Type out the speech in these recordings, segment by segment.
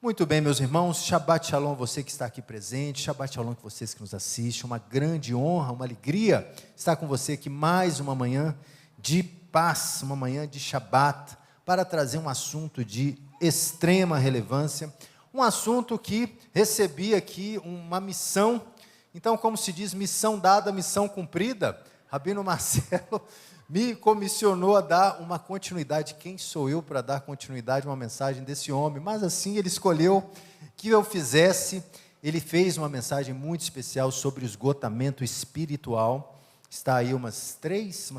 Muito bem, meus irmãos, Shabbat Shalom, você que está aqui presente, Shabbat Shalom com vocês que nos assistem, uma grande honra, uma alegria estar com você aqui mais uma manhã de paz, uma manhã de Shabbat, para trazer um assunto de extrema relevância, um assunto que recebi aqui uma missão. Então, como se diz, missão dada, missão cumprida. Rabino Marcelo me comissionou a dar uma continuidade. Quem sou eu para dar continuidade a uma mensagem desse homem? Mas assim ele escolheu que eu fizesse. Ele fez uma mensagem muito especial sobre o esgotamento espiritual. Está aí umas três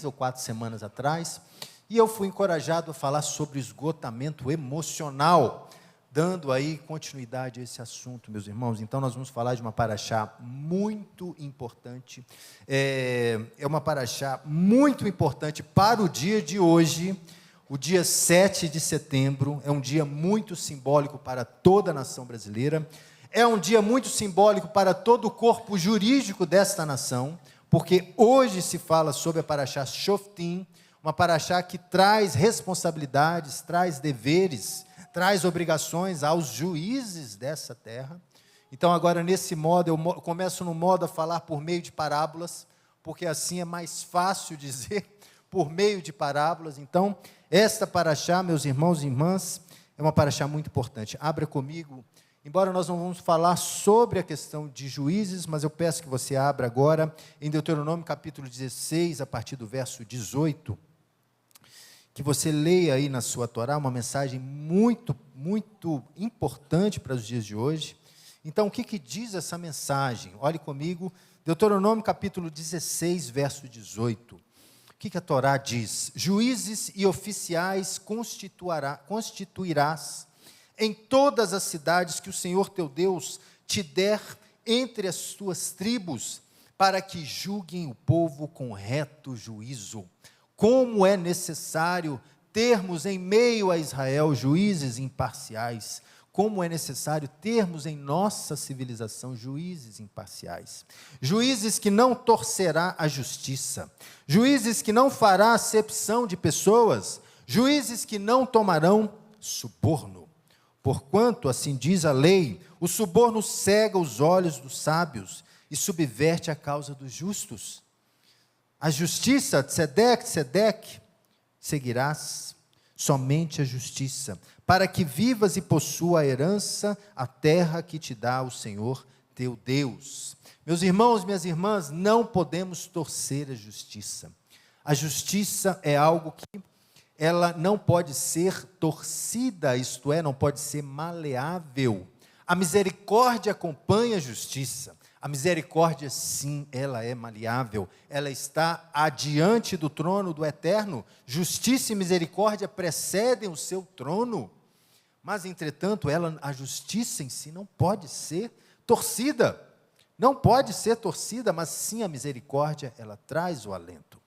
ou 4 semanas atrás. E eu fui encorajado a falar sobre o esgotamento emocional, dando aí continuidade a esse assunto, meus irmãos. Então nós vamos falar de uma paraxá muito importante, é uma paraxá muito importante para o dia de hoje, o dia 7 de setembro, é um dia muito simbólico para toda a nação brasileira, é um dia muito simbólico para todo o corpo jurídico desta nação, porque hoje se fala sobre a paraxá Shoftim, uma paraxá que traz responsabilidades, traz deveres, traz obrigações aos juízes dessa terra. Então agora nesse modo, eu começo no modo a falar por meio de parábolas, porque assim é mais fácil dizer, por meio de parábolas. Então, esta paraxá, meus irmãos e irmãs, é uma paraxá muito importante. Abra comigo, embora nós não vamos falar sobre a questão de juízes, mas eu peço que você abra agora, em Deuteronômio capítulo 16, a partir do verso 18, que você leia aí na sua Torá, uma mensagem muito, muito importante para os dias de hoje. Então, o que diz essa mensagem? Olhe comigo, Deuteronômio capítulo 16, verso 18. O que a Torá diz? Juízes e oficiais constituirás em todas as cidades que o Senhor teu Deus te der entre as tuas tribos, para que julguem o povo com reto juízo. Como é necessário termos em meio a Israel juízes imparciais, como é necessário termos em nossa civilização juízes imparciais, juízes que não torcerá a justiça, juízes que não fará acepção de pessoas, juízes que não tomarão suborno. Porquanto, assim diz a lei, o suborno cega os olhos dos sábios e subverte a causa dos justos. A justiça, tzedek, seguirás somente a justiça, para que vivas e possua a herança, a terra que te dá o Senhor teu Deus. Meus irmãos, minhas irmãs, não podemos torcer a justiça. A justiça é algo que ela não pode ser torcida, isto é, não pode ser maleável. A misericórdia acompanha a justiça. A misericórdia, sim, ela é maleável, ela está adiante do trono do Eterno, justiça e misericórdia precedem o seu trono, mas, entretanto, a justiça em si não pode ser torcida, não pode ser torcida, mas sim a misericórdia, ela traz o alento.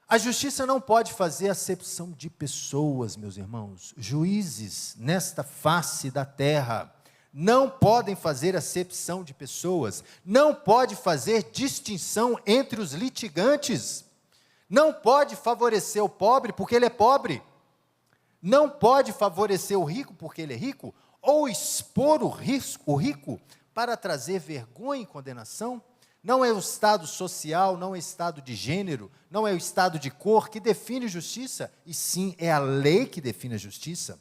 A justiça não pode fazer acepção de pessoas, meus irmãos, juízes nesta face da terra, não podem fazer acepção de pessoas, não pode fazer distinção entre os litigantes, não pode favorecer o pobre porque ele é pobre, não pode favorecer o rico porque ele é rico, ou expor o rico para trazer vergonha e condenação. Não é o estado social, não é o estado de gênero, não é o estado de cor que define justiça, e sim é a lei que define a justiça.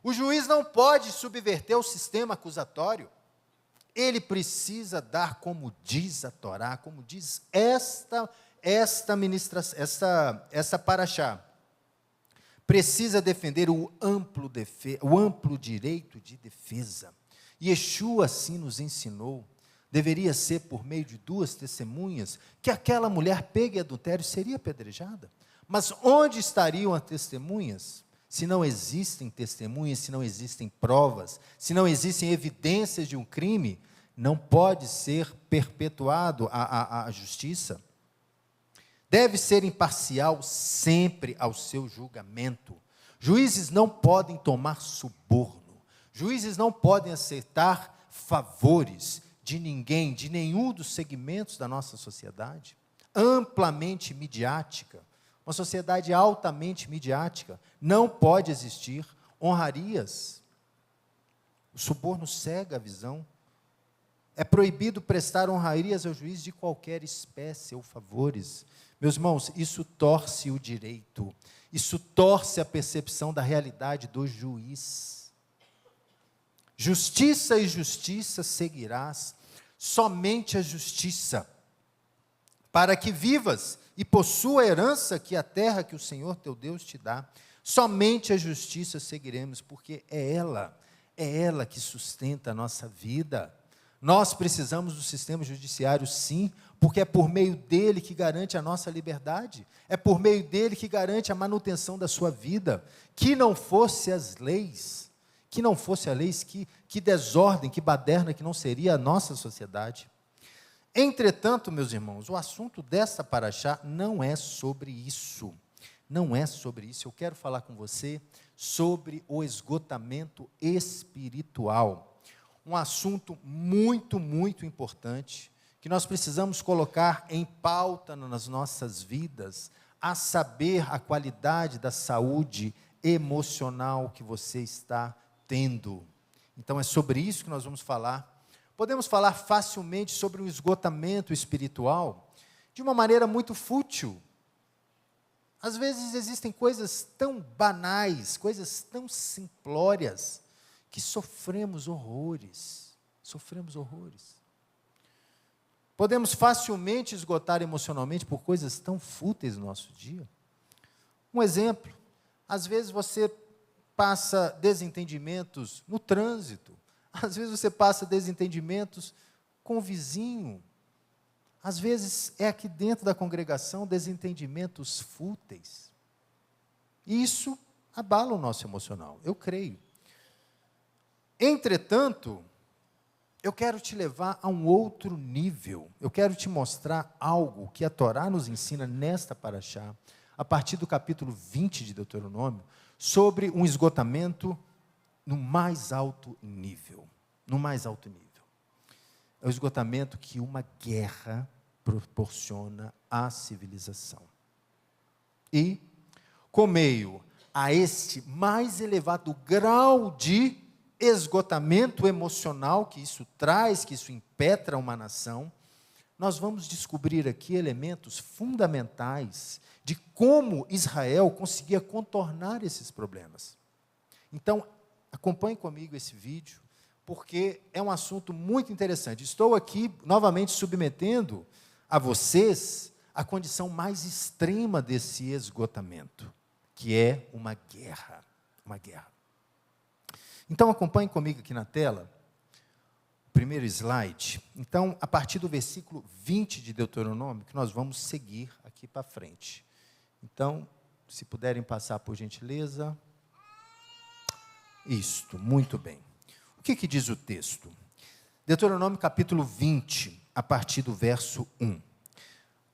O juiz não pode subverter o sistema acusatório, ele precisa dar, como diz a Torá, como diz esta paraxá, precisa defender o amplo direito de defesa. Yeshua assim nos ensinou, deveria ser por meio de 2 testemunhas, que aquela mulher pega em adultério seria apedrejada. Mas onde estariam as testemunhas? Se não existem testemunhas, se não existem provas, se não existem evidências de um crime, não pode ser perpetuado a justiça. Deve ser imparcial sempre ao seu julgamento. Juízes não podem tomar suborno. Juízes não podem aceitar favores de ninguém, de nenhum dos segmentos da nossa sociedade, amplamente midiática. Uma sociedade altamente midiática, não pode existir honrarias. O suborno cega a visão. É proibido prestar honrarias ao juiz de qualquer espécie ou favores. Meus irmãos, isso torce o direito. Isso torce a percepção da realidade do juiz. Justiça e justiça seguirás. Somente a justiça. Para que vivas e possua a herança que a terra que o Senhor teu Deus te dá. Somente a justiça seguiremos, porque é ela que sustenta a nossa vida. Nós precisamos do sistema judiciário, sim, porque é por meio dele que garante a nossa liberdade, é por meio dele que garante a manutenção da sua vida. Que não fosse as leis, que desordem, que baderna, que não seria a nossa sociedade. Entretanto, meus irmãos, o assunto dessa paraxá não é sobre isso. Não é sobre isso. Eu quero falar com você sobre o esgotamento espiritual. Um assunto muito, muito importante, que nós precisamos colocar em pauta nas nossas vidas, a saber, a qualidade da saúde emocional que você está tendo. Então, é sobre isso que nós vamos falar. Podemos falar facilmente sobre o esgotamento espiritual de uma maneira muito fútil. Às vezes existem coisas tão banais, coisas tão simplórias, que sofremos horrores. Sofremos horrores. Podemos facilmente esgotar emocionalmente por coisas tão fúteis no nosso dia. Um exemplo, às vezes você passa desentendimentos no trânsito, às vezes você passa desentendimentos com o vizinho, às vezes é aqui dentro da congregação desentendimentos fúteis. E isso abala o nosso emocional, eu creio. Entretanto, eu quero te levar a um outro nível. Eu quero te mostrar algo que a Torá nos ensina nesta paraxá, a partir do capítulo 20 de Deuteronômio, sobre um esgotamento no mais alto nível. No mais alto nível. É o esgotamento que uma guerra proporciona à civilização. E, com meio a este mais elevado grau de esgotamento emocional que isso traz, que isso impetra uma nação, nós vamos descobrir aqui elementos fundamentais de como Israel conseguia contornar esses problemas. Então, acompanhe comigo esse vídeo, porque é um assunto muito interessante. Estou aqui, novamente, submetendo a vocês a condição mais extrema desse esgotamento, que é uma guerra. Uma guerra. Então, acompanhe comigo aqui na tela, o primeiro slide. Então, a partir do versículo 20 de Deuteronômio, que nós vamos seguir aqui para frente. Então, se puderem passar, por gentileza. Isto, muito bem. O que diz o texto? Deuteronômio capítulo 20, a partir do verso 1.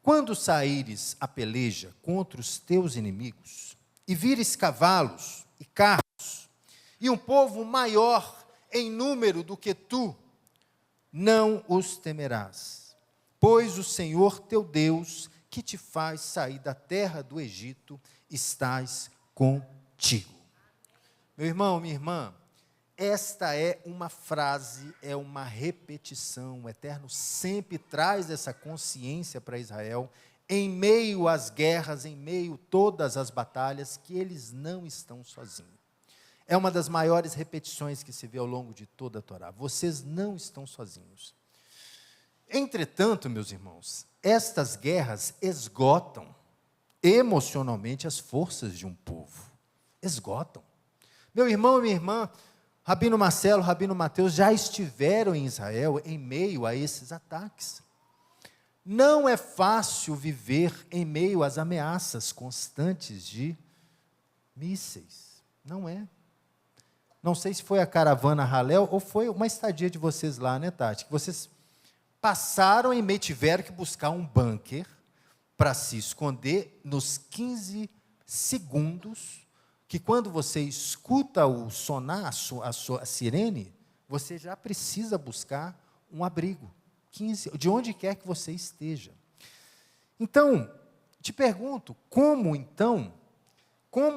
Quando saíres a peleja contra os teus inimigos, e vires cavalos e carros, e um povo maior em número do que tu, não os temerás, pois o Senhor teu Deus, que te faz sair da terra do Egito, estás contigo. Meu irmão, minha irmã, esta é uma frase, é uma repetição. O Eterno sempre traz essa consciência para Israel, em meio às guerras, em meio a todas as batalhas, que eles não estão sozinhos. É uma das maiores repetições que se vê ao longo de toda a Torá. Vocês não estão sozinhos. Entretanto, meus irmãos, estas guerras esgotam emocionalmente as forças de um povo. Esgotam. Meu irmão e minha irmã, Rabino Marcelo, Rabino Mateus, já estiveram em Israel em meio a esses ataques. Não é fácil viver em meio às ameaças constantes de mísseis. Não é. Não sei se foi a caravana Halel ou foi uma estadia de vocês lá, né, Tati? Que vocês passaram e tiveram que buscar um bunker para se esconder nos 15 segundos que quando você escuta o sonar, a sirene, você já precisa buscar um abrigo, de onde quer que você esteja. Então, te pergunto, como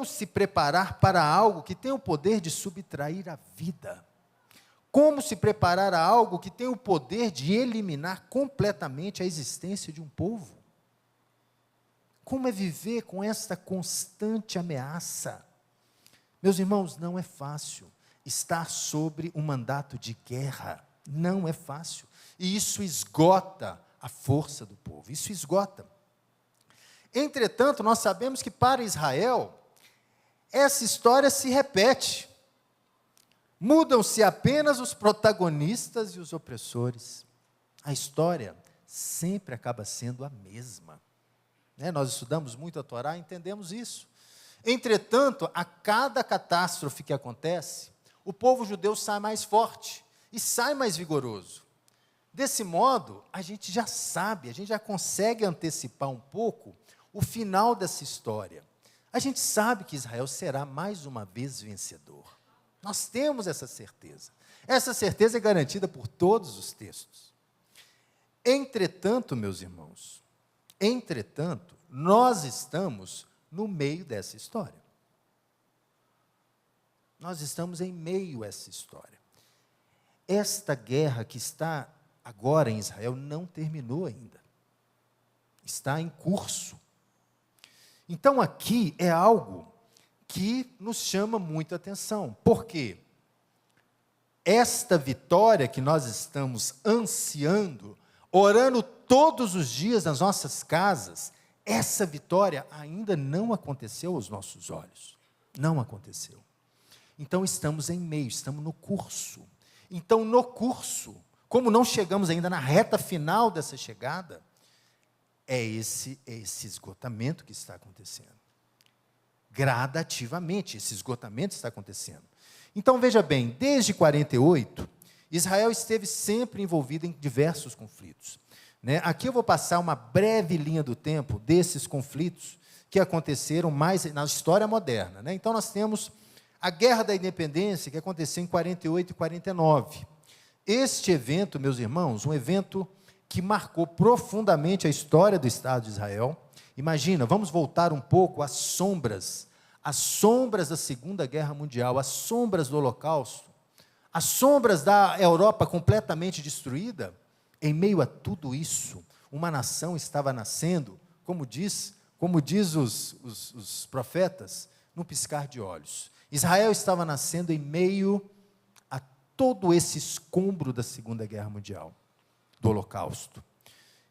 se preparar para algo que tem o poder de subtrair a vida? Como se preparar a algo que tem o poder de eliminar completamente a existência de um povo? Como é viver com esta constante ameaça? Meus irmãos, não é fácil estar sobre um mandato de guerra. Não é fácil. E isso esgota a força do povo. Isso esgota. Entretanto, nós sabemos que para Israel, essa história se repete. Mudam-se apenas os protagonistas e os opressores. A história sempre acaba sendo a mesma. Nós estudamos muito a Torá e entendemos isso. Entretanto, a cada catástrofe que acontece, o povo judeu sai mais forte e sai mais vigoroso. Desse modo, a gente já sabe, a gente já consegue antecipar um pouco o final dessa história. A gente sabe que Israel será mais uma vez vencedor. Nós temos essa certeza. Essa certeza é garantida por todos os textos. Entretanto, meus irmãos, nós estamos no meio dessa história. Nós estamos em meio a essa história. Esta guerra que está agora em Israel não terminou ainda. Está em curso. Então, aqui é algo que nos chama muita atenção. Por quê? Esta vitória que nós estamos ansiando, orando todos os dias nas nossas casas, essa vitória ainda não aconteceu aos nossos olhos. Não aconteceu. Então, estamos em meio, estamos no curso. Então, no curso, como não chegamos ainda na reta final dessa chegada, é esse esgotamento que está acontecendo. Gradativamente, esse esgotamento está acontecendo. Então, veja bem, desde 48, Israel esteve sempre envolvido em diversos conflitos. Aqui eu vou passar uma breve linha do tempo desses conflitos que aconteceram mais na história moderna. Então, nós temos a Guerra da Independência, que aconteceu em 48 e 49. Este evento, meus irmãos, um evento que marcou profundamente a história do Estado de Israel. Imagina, vamos voltar um pouco às sombras da Segunda Guerra Mundial, às sombras do Holocausto, as sombras da Europa completamente destruída. Em meio a tudo isso, uma nação estava nascendo, como diz os profetas, num piscar de olhos. Israel estava nascendo em meio a todo esse escombro da Segunda Guerra Mundial, do Holocausto.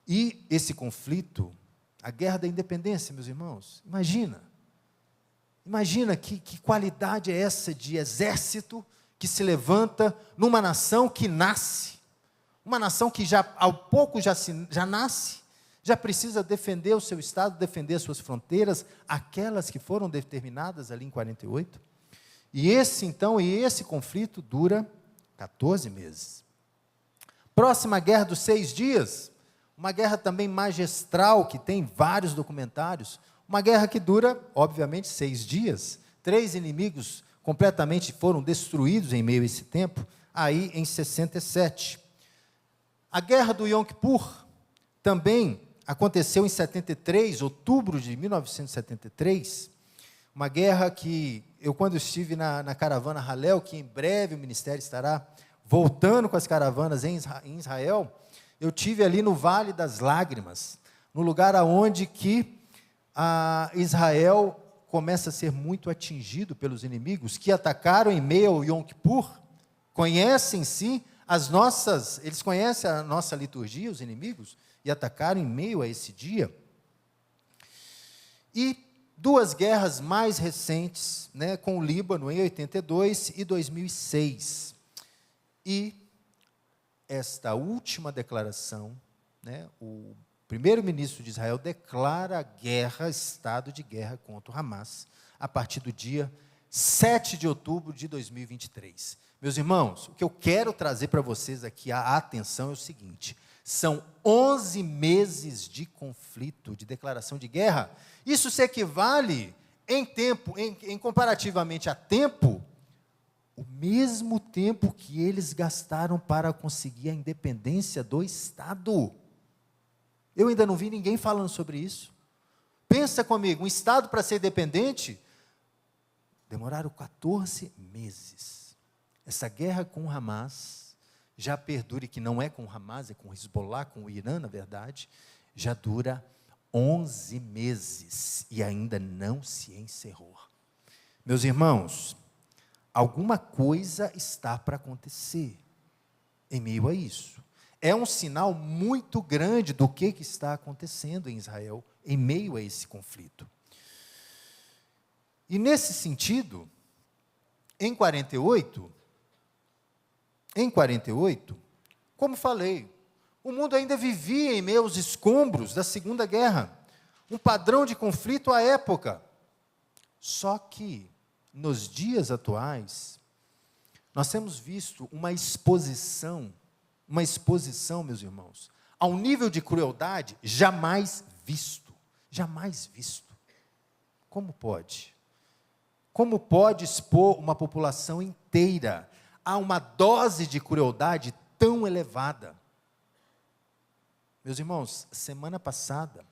E esse conflito, a Guerra da Independência, meus irmãos, imagina que qualidade é essa de exército que se levanta numa nação que nasce, uma nação que ao pouco já nasce, já precisa defender o seu Estado, defender as suas fronteiras, aquelas que foram determinadas ali em 48. E esse conflito dura 14 meses. Próxima Guerra dos 6 Dias, uma guerra também magistral, que tem vários documentários, uma guerra que dura, obviamente, 6 dias. 3 inimigos completamente foram destruídos em meio a esse tempo, aí em 67. A Guerra do Yom Kippur também aconteceu em 73, outubro de 1973, uma guerra que quando estive na caravana Hallel, que em breve o ministério estará voltando com as caravanas em Israel, eu tive ali no Vale das Lágrimas, no lugar aonde que Israel começa a ser muito atingido pelos inimigos, que atacaram em meio ao Yom Kippur, eles conhecem a nossa liturgia, os inimigos, e atacaram em meio a esse dia. E 2 guerras mais recentes, com o Líbano em 82 e 2006. E esta última declaração, o primeiro-ministro de Israel declara guerra, estado de guerra contra o Hamas, a partir do dia 7 de outubro de 2023. Meus irmãos, o que eu quero trazer para vocês aqui, a atenção é o seguinte: são 11 meses de conflito, de declaração de guerra. Isso se equivale em tempo, em comparativamente a tempo, o mesmo tempo que eles gastaram para conseguir a independência do Estado. Eu ainda não vi ninguém falando sobre isso. Pensa comigo, um Estado para ser independente, demoraram 14 meses. essa guerra com o Hamas já perdura, e que não é com o Hamas, é com o Hezbollah, com o Irã, na verdade, já dura 11 meses e ainda não se encerrou. Meus irmãos, alguma coisa está para acontecer em meio a isso. É um sinal muito grande do que está acontecendo em Israel em meio a esse conflito. E nesse sentido, em 48, como falei, o mundo ainda vivia em meio aos escombros da Segunda Guerra, um padrão de conflito à época. Só que, nos dias atuais, nós temos visto uma exposição, meus irmãos, a um nível de crueldade jamais visto. Como pode? Como pode expor uma população inteira a uma dose de crueldade tão elevada? Meus irmãos, semana passada,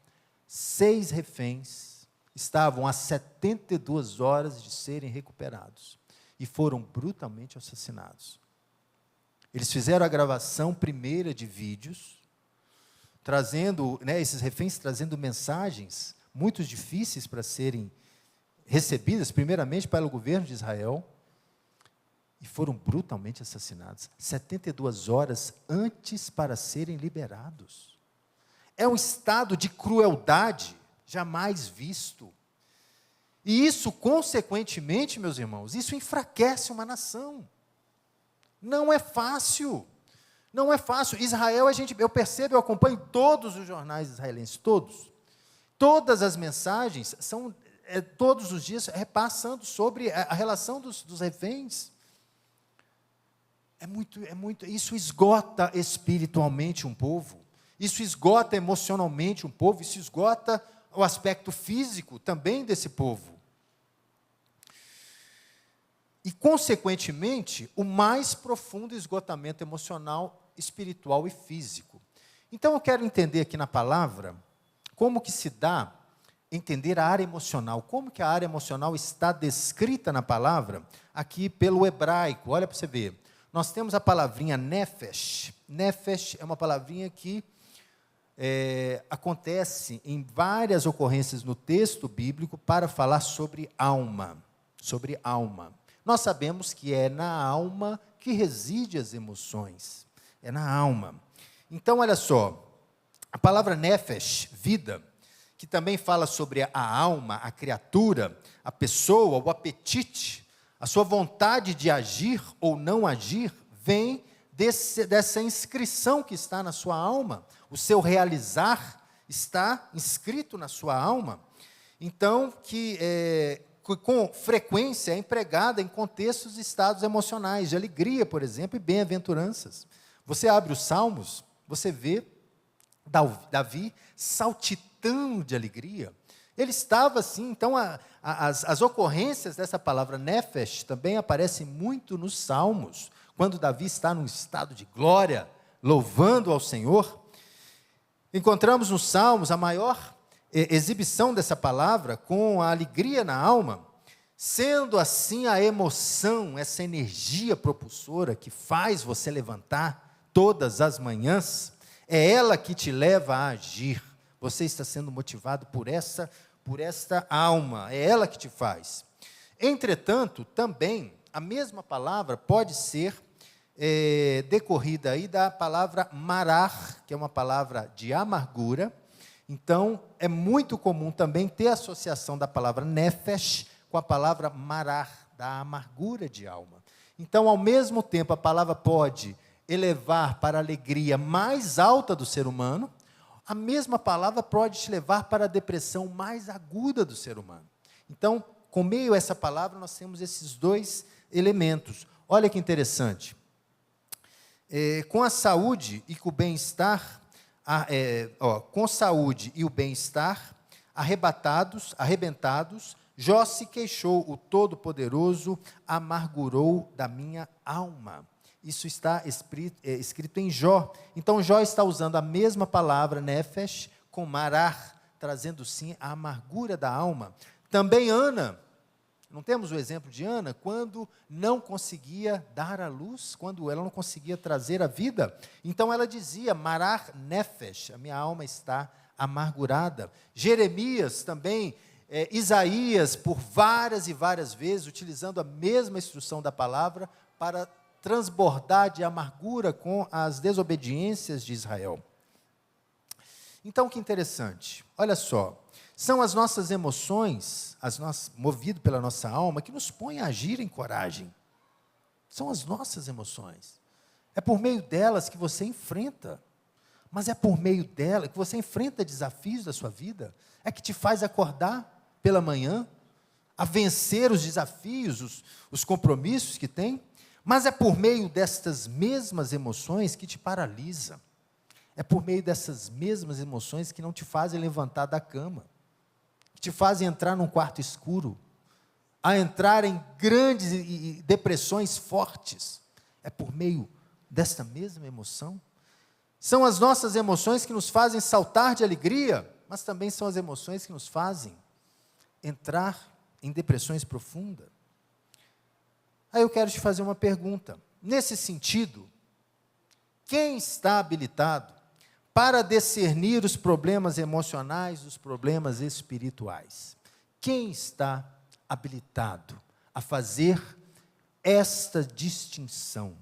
6 reféns estavam a 72 horas de serem recuperados e foram brutalmente assassinados. Eles fizeram a gravação primeira de vídeos, trazendo, esses reféns trazendo mensagens muito difíceis para serem recebidas, primeiramente pelo governo de Israel, e foram brutalmente assassinados, 72 horas antes para serem liberados. É um estado de crueldade jamais visto. E isso, consequentemente, meus irmãos, isso enfraquece uma nação. Não é fácil. Não é fácil. Israel, eu percebo, eu acompanho todos os jornais israelenses, todos. Todas as mensagens são, todos os dias, repassando sobre a relação dos reféns. Isso esgota espiritualmente um povo. Isso esgota emocionalmente um povo. Isso esgota o aspecto físico também desse povo. E, consequentemente, o mais profundo esgotamento emocional, espiritual e físico. Então, eu quero entender aqui na palavra, como que se dá entender a área emocional, como que a área emocional está descrita na palavra, aqui pelo hebraico. Olha para você ver. Nós temos a palavrinha nefesh. Nefesh é uma palavrinha que acontece em várias ocorrências no texto bíblico para falar sobre alma. Sobre alma. Nós sabemos que é na alma que reside as emoções. É na alma. Então, olha só, a palavra nefesh, vida, que também fala sobre a alma, a criatura, a pessoa, o apetite, a sua vontade de agir ou não agir, vem dessa inscrição que está na sua alma. O seu realizar está inscrito na sua alma. Então, que com frequência é empregada em contextos e estados emocionais, de alegria, por exemplo, e bem-aventuranças. Você abre os Salmos, você vê Davi saltitando de alegria. Ele estava assim, então as ocorrências dessa palavra nefesh também aparecem muito nos Salmos, quando Davi está num estado de glória, louvando ao Senhor. Encontramos nos Salmos a maior exibição dessa palavra com a alegria na alma, sendo assim a emoção, essa energia propulsora que faz você levantar todas as manhãs, é ela que te leva a agir. Você está sendo motivado por esta alma, é ela que te faz. Entretanto, também, a mesma palavra pode ser decorrida aí da palavra marar, que é uma palavra de amargura. Então, é muito comum também ter associação da palavra nefesh com a palavra marar, da amargura de alma. Então, ao mesmo tempo, a palavra pode elevar para a alegria mais alta do ser humano, a mesma palavra pode te levar para a depressão mais aguda do ser humano. Então, com meio a essa palavra, nós temos esses dois elementos. Olha que interessante. Com a saúde e com o bem-estar, com saúde e o bem-estar, arrebentados, Jó se queixou, o Todo-Poderoso amargurou da minha alma. Isso está escrito em Jó. Então, Jó está usando a mesma palavra, nefesh, com marar, trazendo sim a amargura da alma. Também Ana, Não temos o exemplo de Ana, quando não conseguia dar à luz, quando ela não conseguia trazer a vida. Então ela dizia, Marar Nefesh, a minha alma está amargurada. Jeremias também, Isaías, por várias e várias vezes, utilizando a mesma instrução da palavra para transbordar de amargura com as desobediências de Israel. Então, que interessante, olha só, são as nossas emoções, movido pela nossa alma, que nos põem a agir em coragem. São as nossas emoções. É por meio delas que você enfrenta, mas é por meio dela que você enfrenta desafios da sua vida, é que te faz acordar pela manhã, a vencer os desafios, os compromissos que tem, mas é por meio destas mesmas emoções que te paralisa. É por meio dessas mesmas emoções que não te fazem levantar da cama, que te fazem entrar num quarto escuro, a entrar em grandes depressões fortes. É por meio desta mesma emoção. São as nossas emoções que nos fazem saltar de alegria, mas também são as emoções que nos fazem entrar em depressões profundas. Aí eu quero te fazer uma pergunta. Nesse sentido, quem está habilitado para discernir os problemas emocionais dos problemas espirituais? Quem está habilitado a fazer esta distinção?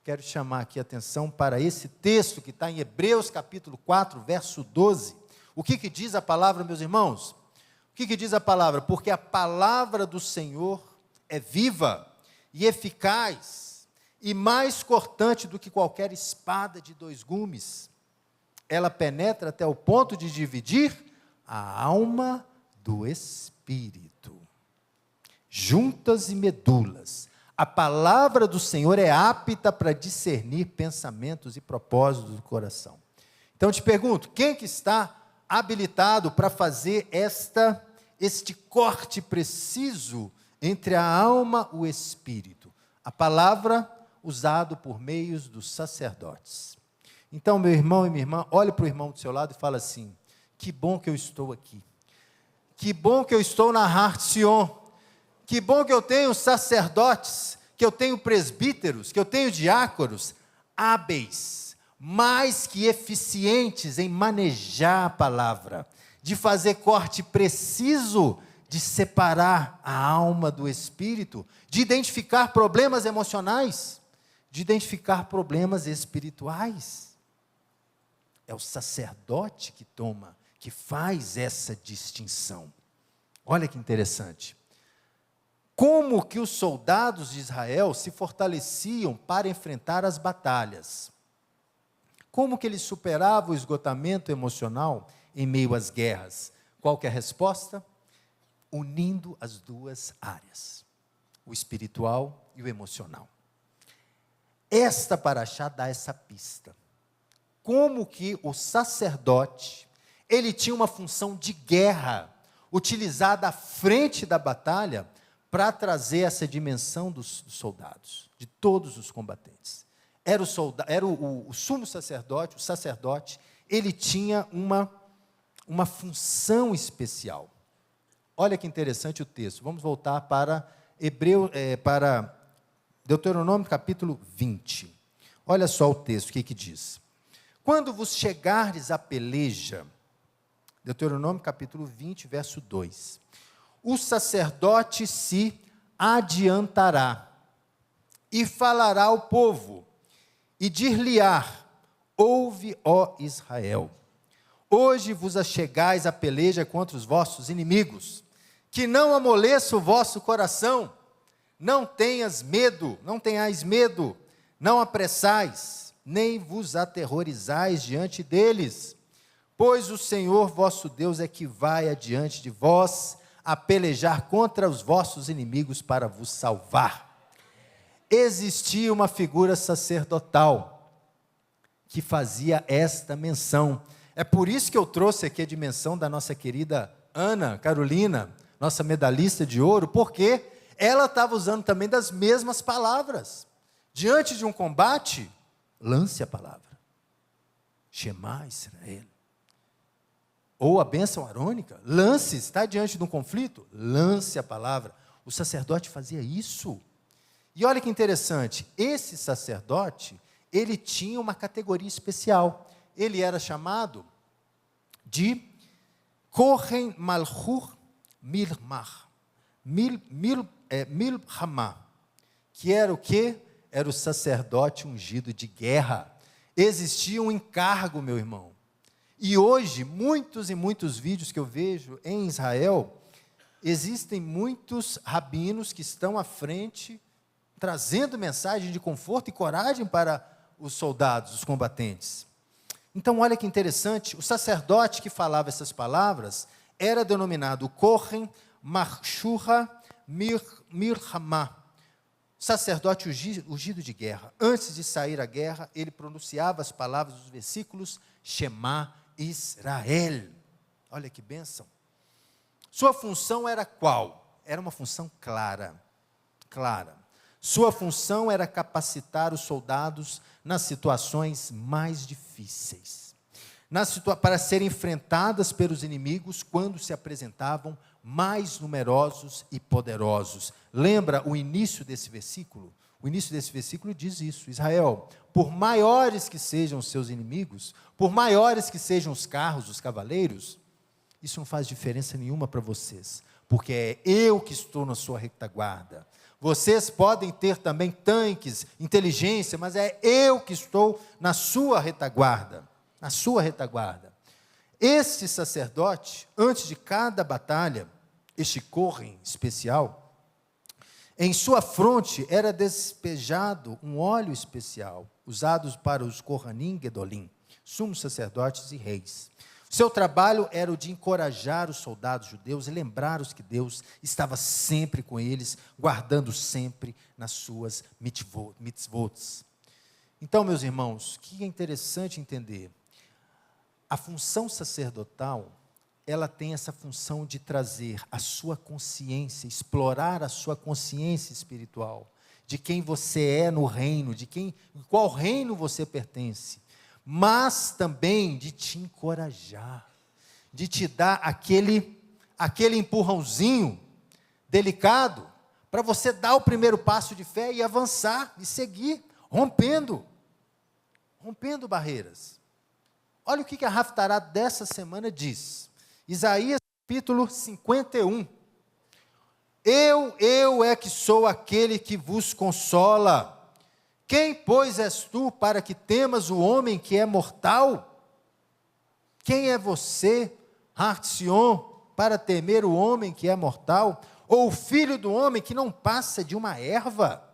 Quero chamar aqui a atenção para esse texto que está em Hebreus capítulo 4, verso 12. O que diz a palavra, meus irmãos? O que diz a palavra? Porque a palavra do Senhor é viva e eficaz e mais cortante do que qualquer espada de 2 gumes. Ela penetra até o ponto de dividir a alma do espírito, juntas e medulas. A palavra do Senhor é apta para discernir pensamentos e propósitos do coração. Então eu te pergunto, quem que está habilitado para fazer este corte preciso entre a alma e o espírito? A palavra usada por meios dos sacerdotes. Então, meu irmão e minha irmã, olhe para o irmão do seu lado e fala assim, que bom que eu estou aqui, que bom que eu estou na Har Sion, que bom que eu tenho sacerdotes, que eu tenho presbíteros, que eu tenho diáconos, hábeis, mais que eficientes em manejar a palavra, de fazer corte preciso, de separar a alma do espírito, de identificar problemas emocionais, de identificar problemas espirituais. É o sacerdote que faz essa distinção. Olha que interessante. Como que os soldados de Israel se fortaleciam para enfrentar as batalhas? Como que eles superavam o esgotamento emocional em meio às guerras? Qual que é a resposta? Unindo as duas áreas, o espiritual e o emocional. Esta paraxá dá essa pista. Como que o sacerdote, ele tinha uma função de guerra, utilizada à frente da batalha, para trazer essa dimensão dos soldados, de todos os combatentes. Era o sumo sacerdote, o sacerdote, ele tinha uma função especial. Olha que interessante o texto. Vamos voltar para para Deuteronômio capítulo 20. Olha só o texto, o que diz. Quando vos chegardes à peleja, Deuteronômio capítulo 20, verso 2, o sacerdote se adiantará e falará ao povo e dir-lhe-á, ouve, ó Israel, hoje vos achegais à peleja contra os vossos inimigos, que não amoleça o vosso coração, não tenhais medo, não apressais, nem vos aterrorizais diante deles, pois o Senhor vosso Deus é que vai adiante de vós, a pelejar contra os vossos inimigos para vos salvar. Existia uma figura sacerdotal que fazia esta menção. É por isso que eu trouxe aqui a dimensão da nossa querida Ana Carolina, nossa medalhista de ouro, porque ela estava usando também das mesmas palavras. Diante de um combate, lance a palavra. Shema Israel. Ou a bênção arônica, lance, está diante de um conflito, lance a palavra. O sacerdote fazia isso. E olha que interessante, esse sacerdote, ele tinha uma categoria especial. Ele era chamado de Kohen Malchut Milhamah, que era o quê? Era o sacerdote ungido de guerra. Existia um encargo, meu irmão. E hoje, muitos e muitos vídeos que eu vejo em Israel, existem muitos rabinos que estão à frente, trazendo mensagem de conforto e coragem para os soldados, os combatentes. Então, olha que interessante, o sacerdote que falava essas palavras era denominado Kohen Malchut Milhamah, sacerdote ungido de guerra. Antes de sair à guerra, ele pronunciava as palavras dos versículos Shema Israel. Olha que bênção. Sua função era qual? Era uma função clara. Sua função era capacitar os soldados nas situações mais difíceis, para serem enfrentadas pelos inimigos quando se apresentavam mais numerosos e poderosos. Lembra o início desse versículo? O início desse versículo diz isso: Israel, por maiores que sejam os seus inimigos, por maiores que sejam os carros, os cavaleiros, isso não faz diferença nenhuma para vocês, porque é eu que estou na sua retaguarda. Vocês podem ter também tanques, inteligência, mas é eu que estou na sua retaguarda. Na sua retaguarda. Este sacerdote, antes de cada batalha, este Kohen especial, em sua fronte era despejado um óleo especial, usado para os Kohanim Gedolim, sumos sacerdotes e reis. Seu trabalho era o de encorajar os soldados judeus e lembrar-os que Deus estava sempre com eles, guardando sempre nas suas mitzvot. Então, meus irmãos, o que é interessante entender? A função sacerdotal, ela tem essa função de trazer a sua consciência, explorar a sua consciência espiritual, de quem você é no reino, qual reino você pertence, mas também de te encorajar, de te dar aquele empurrãozinho delicado, para você dar o primeiro passo de fé e avançar, e seguir, rompendo barreiras. Olha o que a Haftará dessa semana diz. Isaías capítulo 51. Eu é que sou aquele que vos consola. Quem, pois, és tu para que temas o homem que é mortal? Quem é você, Har-Sion, para temer o homem que é mortal? Ou o filho do homem que não passa de uma erva?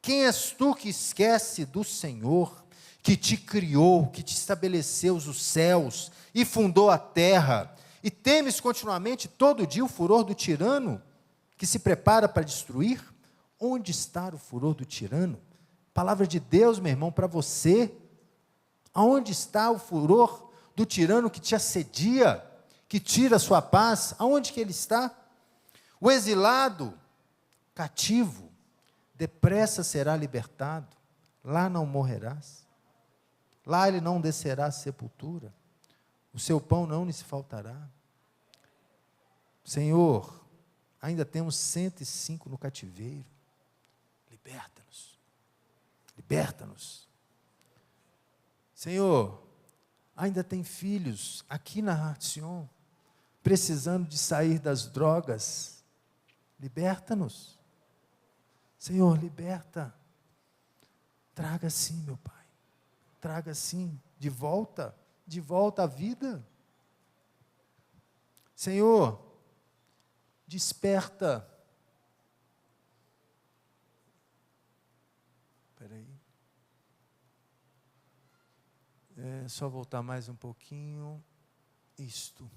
Quem és tu que esquece do Senhor, que te criou, que te estabeleceu os céus e fundou a terra, e temes continuamente todo dia o furor do tirano, que se prepara para destruir? Onde está o furor do tirano? Palavra de Deus, meu irmão, para você. Aonde está o furor do tirano que te assedia, que tira a sua paz? Aonde que ele está? O exilado, cativo, depressa será libertado. Lá não morrerás. Lá ele não descerá à sepultura. O seu pão não lhe faltará. Senhor, ainda temos 105 no cativeiro. Liberta-nos. Liberta-nos. Senhor, ainda tem filhos aqui na Har-Sion, precisando de sair das drogas. Liberta-nos. Senhor, liberta. Traga sim, meu Pai. Traga sim, de volta à vida. Senhor, desperta. Espera aí. Só voltar mais um pouquinho. Isto.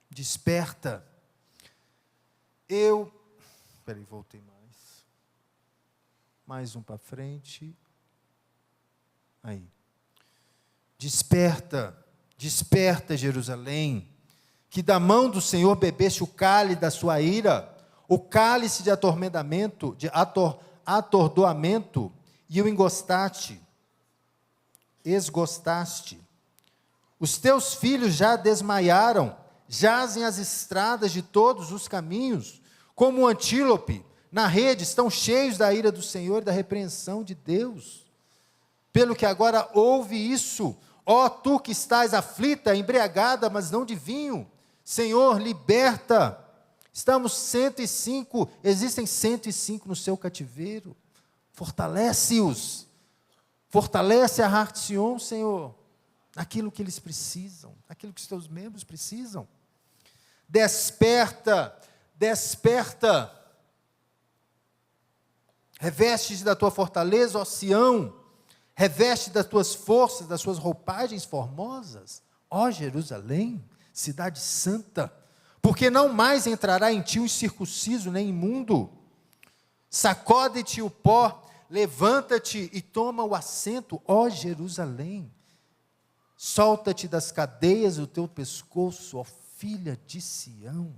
Desperta. Espera aí, voltei mais. Mais um para frente. Aí. Desperta, desperta, Jerusalém, que da mão do Senhor bebeste o cálice da sua ira, o cálice de atormentamento, de atordoamento, e o esgostaste. Os teus filhos já desmaiaram, jazem as estradas de todos os caminhos, como um antílope na rede, estão cheios da ira do Senhor e da repreensão de Deus. Pelo que agora ouve isso, ó tu que estás aflita, embriagada, mas não de vinho, Senhor, liberta. Estamos 105, existem 105 no seu cativeiro. Fortalece-os. Fortalece a Heart Sion, Senhor, naquilo que eles precisam, naquilo que os teus membros precisam. Desperta, desperta. Reveste-te da tua fortaleza, ó Sião. Reveste das tuas forças, das suas roupagens formosas, ó Jerusalém, cidade santa, porque não mais entrará em ti um incircunciso nem imundo. Sacode-te o pó, levanta-te e toma o assento, ó Jerusalém. Solta-te das cadeias do teu pescoço, ó filha de Sião.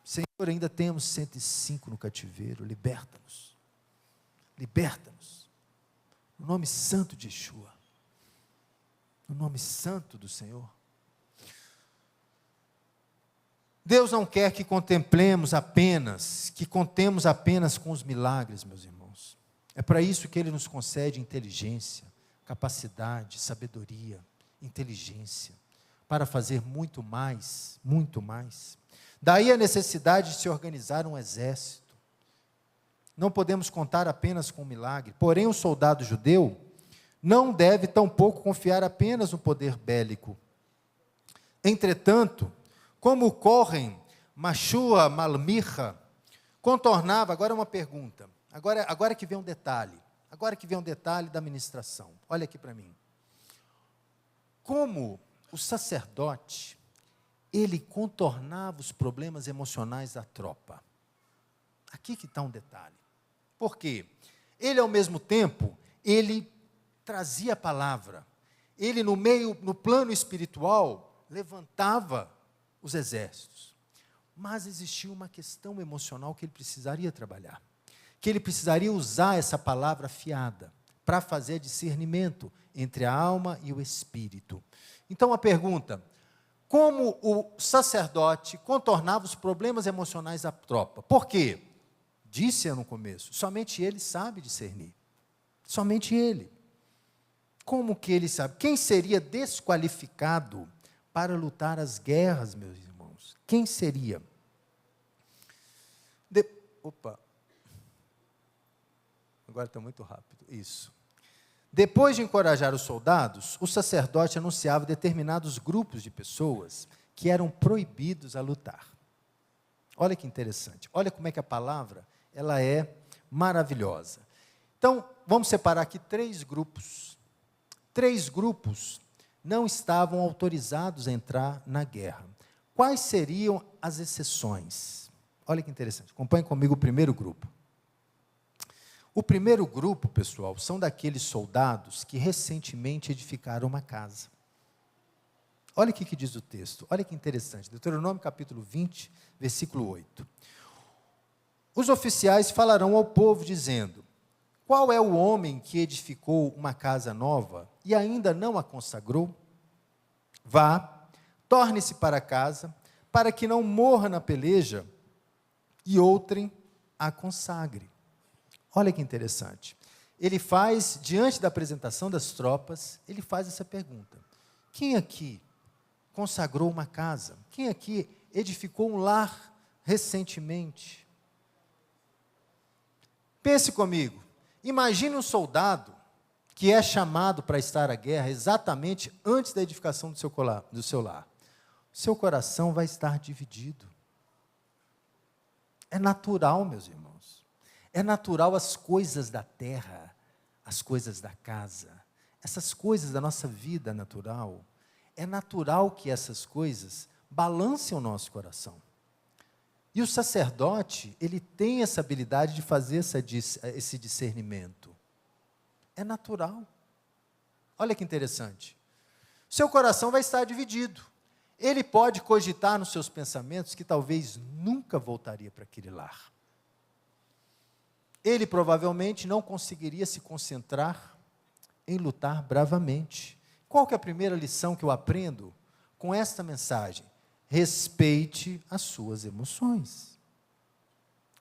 Senhor, ainda temos 105 no cativeiro, liberta-nos, liberta-nos. No nome santo de Yeshua, no nome santo do Senhor. Deus não quer que contemplemos apenas, que contemos apenas com os milagres, meus irmãos. É para isso que Ele nos concede inteligência, capacidade, sabedoria, inteligência, para fazer muito mais, muito mais. Daí a necessidade de se organizar um exército. Não podemos contar apenas com o milagre, porém o soldado judeu não deve tampouco confiar apenas no poder bélico. Entretanto, como correm Machua, Malmicha, contornava, agora uma pergunta, agora que vem um detalhe, da ministração, olha aqui para mim. Como o sacerdote, ele contornava os problemas emocionais da tropa. Aqui que está um detalhe. Por quê? Ele, ao mesmo tempo, ele trazia a palavra. Ele, no plano espiritual, levantava os exércitos. Mas existia uma questão emocional que ele precisaria trabalhar. Que ele precisaria usar essa palavra afiada para fazer discernimento entre a alma e o espírito. Então, a pergunta: como o sacerdote contornava os problemas emocionais da tropa? Por quê? Disse eu no começo, somente ele sabe discernir. Somente ele. Como que ele sabe? Quem seria desqualificado para lutar as guerras, meus irmãos? Quem seria? Agora está muito rápido. Isso. Depois de encorajar os soldados, o sacerdote anunciava determinados grupos de pessoas que eram proibidos a lutar. Olha que interessante. Olha como é que a palavra, ela é maravilhosa. Então, vamos separar aqui 3 grupos. 3 grupos não estavam autorizados a entrar na guerra. Quais seriam as exceções? Olha que interessante. Acompanhe comigo o primeiro grupo. O primeiro grupo, pessoal, são daqueles soldados que recentemente edificaram uma casa. Olha o que diz o texto. Olha que interessante. Deuteronômio capítulo 20, versículo 8. Os oficiais falarão ao povo dizendo: qual é o homem que edificou uma casa nova e ainda não a consagrou? Vá, torne-se para casa, para que não morra na peleja e outrem a consagre. Olha que interessante. Ele faz, diante da apresentação das tropas, ele faz essa pergunta: quem aqui consagrou uma casa? Quem aqui edificou um lar recentemente? Pense comigo, imagine um soldado que é chamado para estar à guerra exatamente antes da edificação do seu lar. O seu coração vai estar dividido. É natural, meus irmãos. É natural as coisas da terra, as coisas da casa, essas coisas da nossa vida natural. É natural que essas coisas balancem o nosso coração. E o sacerdote, ele tem essa habilidade de fazer esse discernimento. É natural. Olha que interessante. Seu coração vai estar dividido. Ele pode cogitar nos seus pensamentos que talvez nunca voltaria para aquele lar. Ele provavelmente não conseguiria se concentrar em lutar bravamente. Qual que é a primeira lição que eu aprendo com esta mensagem? respeite as suas emoções.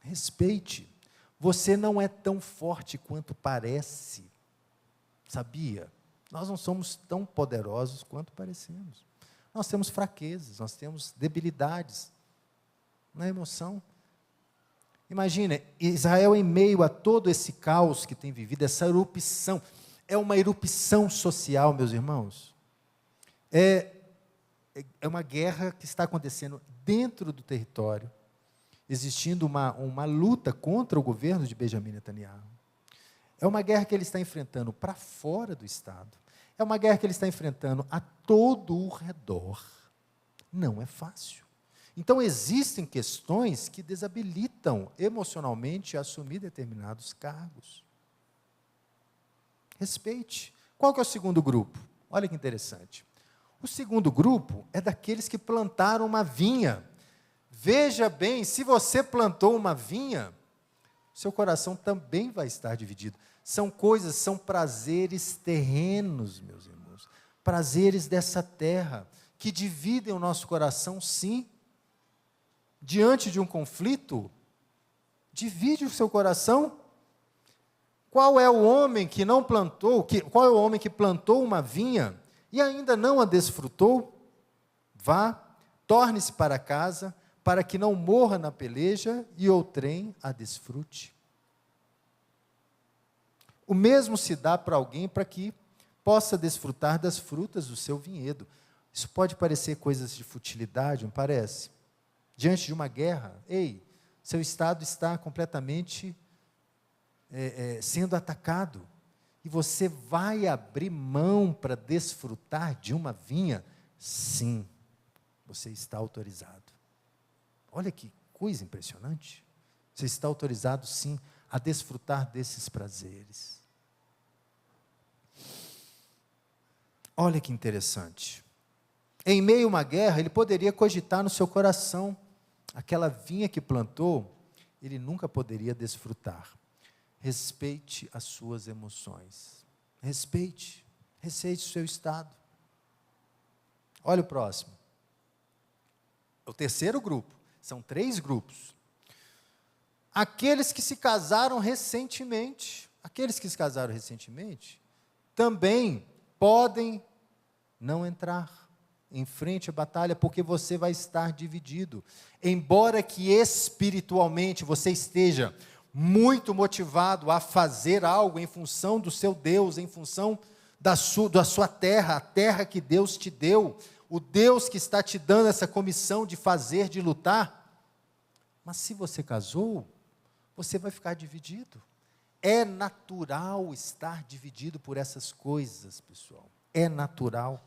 Respeite. Você não é tão forte quanto parece. Sabia? Nós não somos tão poderosos quanto parecemos. Nós temos fraquezas, nós temos debilidades na emoção. Imagina, Israel em meio a todo esse caos que tem vivido, essa erupção, é uma erupção social, meus irmãos. É uma guerra que está acontecendo dentro do território, existindo uma luta contra o governo de Benjamin Netanyahu. É uma guerra que ele está enfrentando para fora do Estado. É uma guerra que ele está enfrentando a todo o redor. Não é fácil. Então, existem questões que desabilitam emocionalmente a assumir determinados cargos. Respeite. Qual que é o segundo grupo? Olha que interessante. O segundo grupo é daqueles que plantaram uma vinha. Veja bem, se você plantou uma vinha, seu coração também vai estar dividido. São coisas, são prazeres terrenos, meus irmãos. Prazeres dessa terra, que dividem o nosso coração, sim. Diante de um conflito, divide o seu coração. Qual é o homem que não plantou, qual é o homem que plantou uma vinha e ainda não a desfrutou? Vá, torne-se para casa, para que não morra na peleja e outrem a desfrute. O mesmo se dá para alguém para que possa desfrutar das frutas do seu vinhedo. Isso pode parecer coisas de futilidade, não parece? Diante de uma guerra, seu estado está completamente sendo atacado, e você vai abrir mão para desfrutar de uma vinha? Sim, você está autorizado. Olha que coisa impressionante. Você está autorizado, sim, a desfrutar desses prazeres. Olha que interessante. Em meio a uma guerra, ele poderia cogitar no seu coração, aquela vinha que plantou, ele nunca poderia desfrutar. Respeite as suas emoções. Respeite o seu estado. Olha o próximo. O terceiro grupo. São 3 grupos. Aqueles que se casaram recentemente. Aqueles que se casaram recentemente também podem não entrar em frente à batalha, porque você vai estar dividido. Embora que espiritualmente você esteja muito motivado a fazer algo em função do seu Deus, em função da sua terra, a terra que Deus te deu, o Deus que está te dando essa comissão de fazer, de lutar. Mas se você casou, você vai ficar dividido. É natural estar dividido por essas coisas, pessoal. É natural.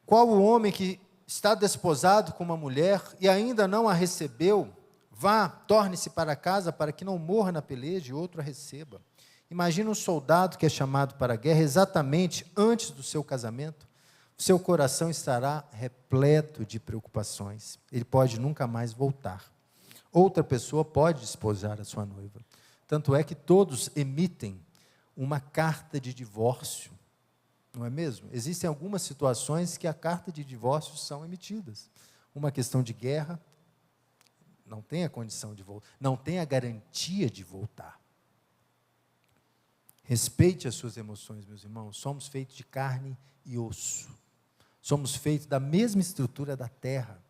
Qual o homem que está desposado com uma mulher e ainda não a recebeu? Vá, torne-se para casa para que não morra na peleja e outro a receba. Imagina um soldado que é chamado para a guerra exatamente antes do seu casamento. O seu coração estará repleto de preocupações. Ele pode nunca mais voltar. Outra pessoa pode desposar a sua noiva. Tanto é que todos emitem uma carta de divórcio. Não é mesmo? Existem algumas situações que a carta de divórcio são emitidas. Uma questão de guerra, não tem a condição de voltar, não tem a garantia de voltar. Respeite as suas emoções, meus irmãos. Somos feitos de carne e osso. Somos feitos da mesma estrutura da terra.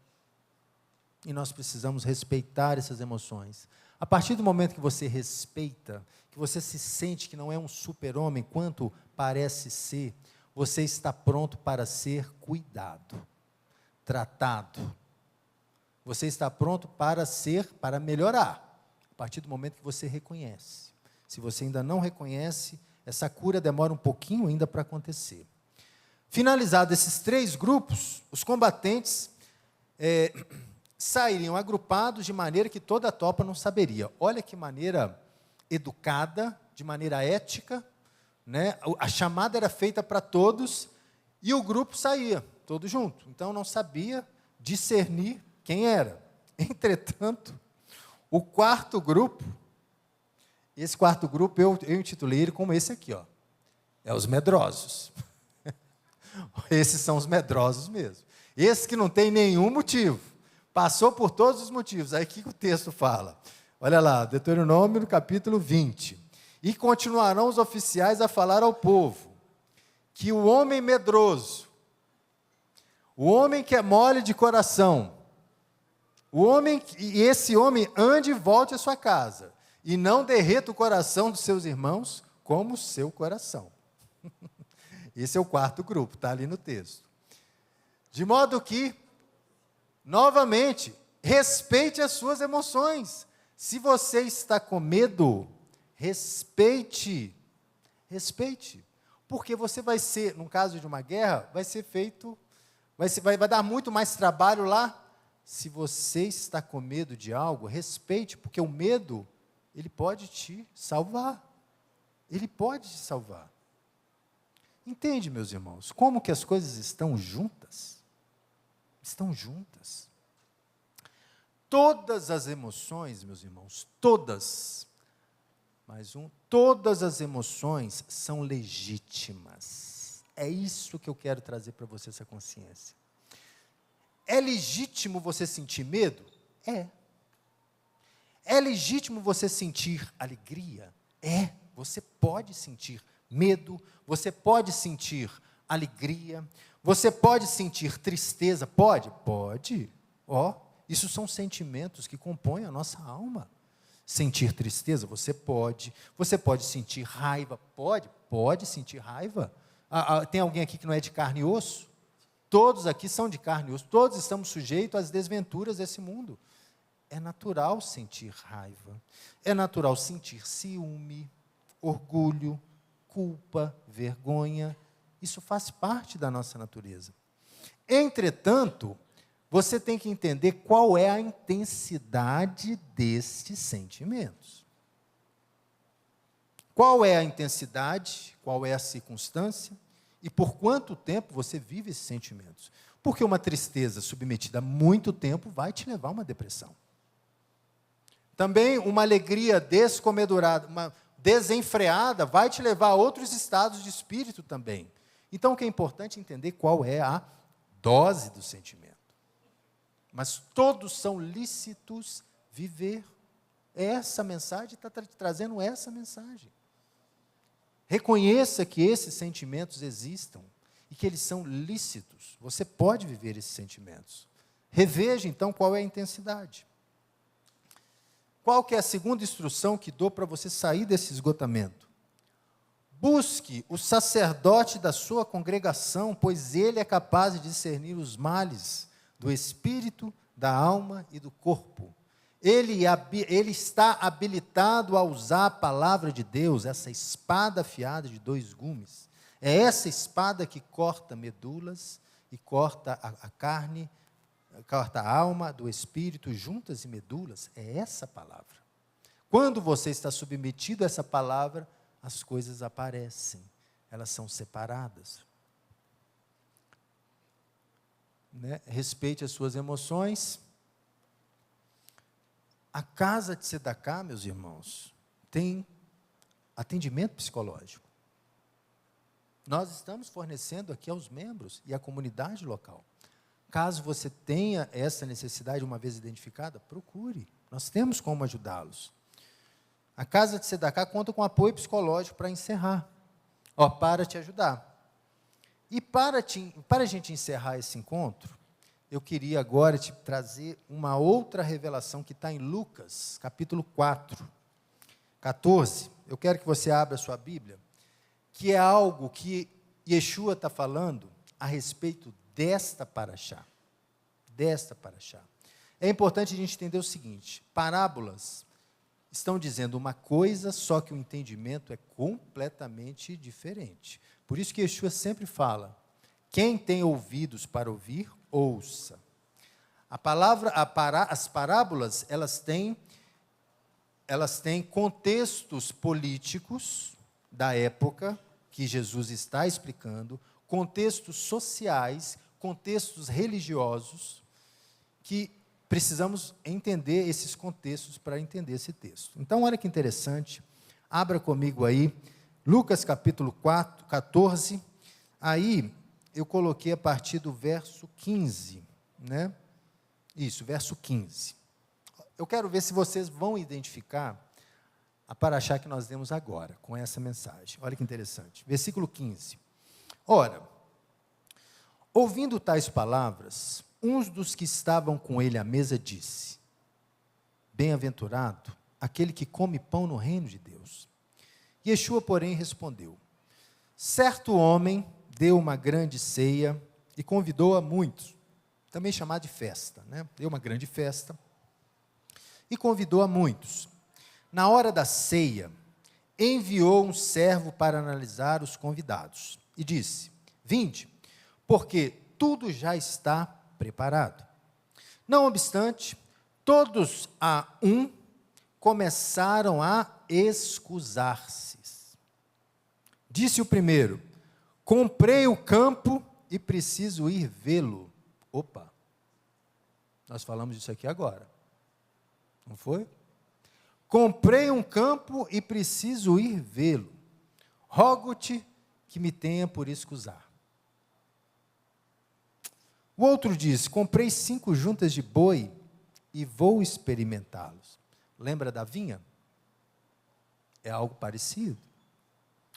E nós precisamos respeitar essas emoções. A partir do momento que você respeita, que você se sente que não é um super-homem, quanto parece ser, você está pronto para ser cuidado, tratado. Você está pronto para melhorar, a partir do momento que você reconhece. Se você ainda não reconhece, essa cura demora um pouquinho ainda para acontecer. Finalizados esses 3 grupos, os combatentes sairiam agrupados de maneira que toda a tropa não saberia. Olha que maneira educada, de maneira ética, né? A chamada era feita para todos e o grupo saía, todo junto. Então não sabia discernir quem era. Entretanto, o quarto grupo, esse quarto grupo eu intitulei ele como esse aqui, ó, é os medrosos. Esses são os medrosos mesmo. Esses que não tem nenhum motivo. Passou por todos os motivos. Aí o que o texto fala? Olha lá, Deuteronômio no capítulo 20. E continuarão os oficiais a falar ao povo que o homem medroso, o homem que é mole de coração, esse homem ande e volte à sua casa, e não derreta o coração dos seus irmãos como o seu coração. Esse é o quarto grupo, está ali no texto. De modo que, novamente, respeite as suas emoções. Se você está com medo, respeite. Respeite. Porque você vai ser, no caso de uma guerra, vai ser feito, vai dar muito mais trabalho lá. Se você está com medo de algo, respeite, porque o medo, ele pode te salvar. Ele pode te salvar. Entende, meus irmãos, como que as coisas estão juntas? Estão juntas. Todas as emoções, meus irmãos, todas as emoções são legítimas. É isso que eu quero trazer para você, essa consciência. É legítimo você sentir medo? É. É legítimo você sentir alegria? É. Você pode sentir medo, você pode sentir alegria, você pode sentir tristeza? Pode? Pode. Isso são sentimentos que compõem a nossa alma. Sentir tristeza, você pode sentir raiva, pode sentir raiva. Tem alguém aqui que não é de carne e osso? Todos aqui são de carne e osso, todos estamos sujeitos às desventuras desse mundo. É natural sentir raiva, é natural sentir ciúme, orgulho, culpa, vergonha. Isso faz parte da nossa natureza. Entretanto, você tem que entender qual é a intensidade destes sentimentos. Qual é a intensidade, qual é a circunstância e por quanto tempo você vive esses sentimentos. Porque uma tristeza submetida a muito tempo vai te levar a uma depressão. Também uma alegria descomedurada, uma desenfreada, vai te levar a outros estados de espírito também. Então, o que é importante é entender qual é a dose do sentimento. Mas todos são lícitos viver. Essa mensagem está trazendo essa mensagem. Reconheça que esses sentimentos existam e que eles são lícitos. Você pode viver esses sentimentos. Reveja, então, qual é a intensidade. Qual que é a segunda instrução que dou para você sair desse esgotamento? Busque o sacerdote da sua congregação, pois ele é capaz de discernir os males do espírito, da alma e do corpo. Ele está habilitado a usar a palavra de Deus, essa espada afiada de 2 gumes. É essa espada que corta medulas e corta a carne, corta a alma do espírito, juntas e medulas. É essa palavra. Quando você está submetido a essa palavra, as coisas aparecem, elas são separadas. Respeite as suas emoções. A casa de Sedacá, meus irmãos, tem atendimento psicológico. Nós estamos fornecendo aqui aos membros e à comunidade local. Caso você tenha essa necessidade uma vez identificada, procure. Nós temos como ajudá-los. A casa de Sedacá conta com apoio psicológico para encerrar, para te ajudar. E para a gente encerrar esse encontro, eu queria agora te trazer uma outra revelação que está em Lucas, capítulo 4, 14. Eu quero que você abra a sua Bíblia, que é algo que Yeshua está falando a respeito desta paraxá. É importante a gente entender o seguinte: parábolas estão dizendo uma coisa, só que o entendimento é completamente diferente. Por isso que Yeshua sempre fala: quem tem ouvidos para ouvir, ouça. As parábolas, elas têm contextos políticos da época que Jesus está explicando, contextos sociais, contextos religiosos, que precisamos entender esses contextos para entender esse texto. Então, olha que interessante, abra comigo aí, Lucas capítulo 4, 14, aí eu coloquei a partir do verso 15, né? Isso, verso 15. Eu quero ver se vocês vão identificar a paraxá que nós lemos agora, com essa mensagem. Olha que interessante. Versículo 15. Ora, ouvindo tais palavras, um dos que estavam com ele à mesa disse: Bem-aventurado aquele que come pão no reino de Deus. Yeshua, porém, respondeu: Certo homem deu uma grande ceia e convidou a muitos, também chamado de festa, né? Deu uma grande festa e convidou a muitos. Na hora da ceia, enviou um servo para analisar os convidados e disse: Vinde, porque tudo já está preparado. Não obstante, todos a um começaram a escusar-se. Disse o primeiro: Comprei o campo e preciso ir vê-lo. Opa, nós falamos disso aqui agora, não foi? Comprei um campo e preciso ir vê-lo. Rogo-te que me tenha por escusar. O outro diz: Comprei 5 juntas de boi e vou experimentá-los. Lembra da vinha? É algo parecido.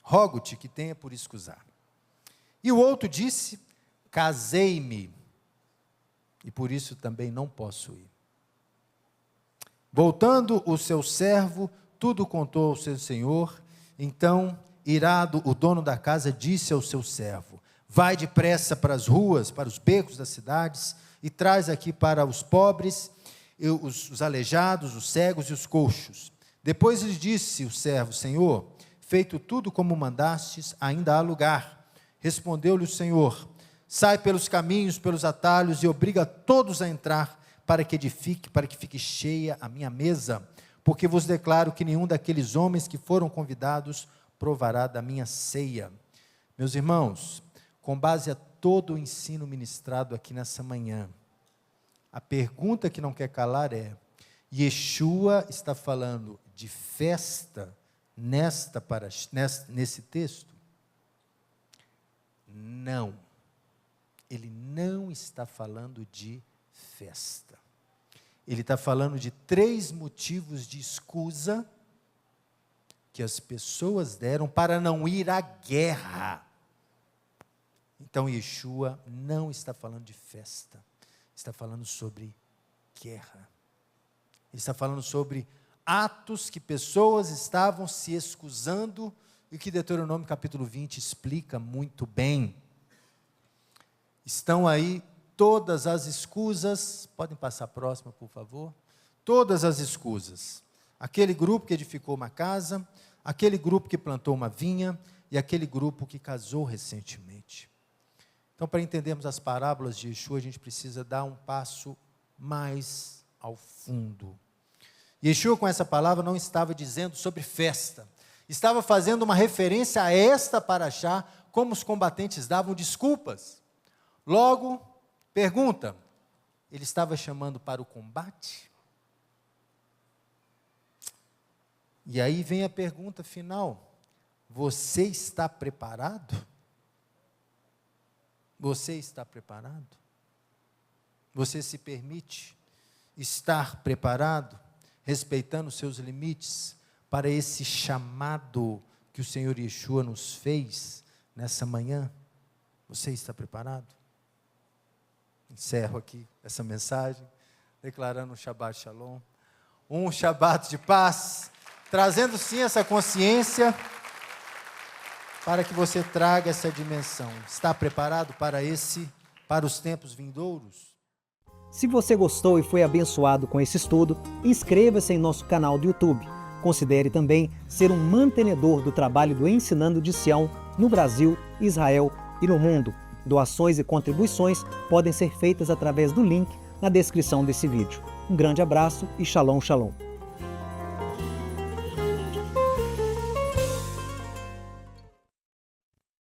Rogo-te que tenha por escusar. E o outro disse: Casei-me e por isso também não posso ir. Voltando o seu servo, tudo contou ao seu senhor. Então, irado, o dono da casa disse ao seu servo: Vai depressa para as ruas, para os becos das cidades, e traz aqui para os pobres, os aleijados, os cegos e os coxos. Depois lhe disse o servo: Senhor, feito tudo como mandastes, ainda há lugar. Respondeu-lhe o Senhor: Sai pelos caminhos, pelos atalhos, e obriga todos a entrar, para que fique cheia a minha mesa, porque vos declaro que nenhum daqueles homens que foram convidados provará da minha ceia. Meus irmãos, com base a todo o ensino ministrado aqui nessa manhã, a pergunta que não quer calar é: Yeshua está falando de festa nesse texto? Não, ele não está falando de festa. Ele está falando de 3 motivos de escusa que as pessoas deram para não ir à guerra. Então, Yeshua não está falando de festa, está falando sobre guerra. Ele está falando sobre atos que pessoas estavam se excusando, e que Deuteronômio capítulo 20 explica muito bem. Estão aí todas as escusas. Podem passar a próxima, por favor? Todas as escusas. Aquele grupo que edificou uma casa, aquele grupo que plantou uma vinha, e aquele grupo que casou recentemente. Então, para entendermos as parábolas de Yeshua, a gente precisa dar um passo mais ao fundo. Yeshua, com essa palavra, não estava dizendo sobre festa, estava fazendo uma referência a esta paraxá, como os combatentes davam desculpas. Logo, pergunta: ele estava chamando para o combate? E aí vem a pergunta final: você está preparado? Você está preparado? Você se permite estar preparado, respeitando os seus limites, para esse chamado que o Senhor Yeshua nos fez nessa manhã? Você está preparado? Encerro aqui essa mensagem, declarando um Shabbat Shalom, um Shabbat de paz, trazendo sim essa consciência, para que você traga essa dimensão. Está preparado para os tempos vindouros? Se você gostou e foi abençoado com esse estudo, inscreva-se em nosso canal do YouTube. Considere também ser um mantenedor do trabalho do Ensinando de Sião no Brasil, Israel e no mundo. Doações e contribuições podem ser feitas através do link na descrição desse vídeo. Um grande abraço e Shalom, Shalom.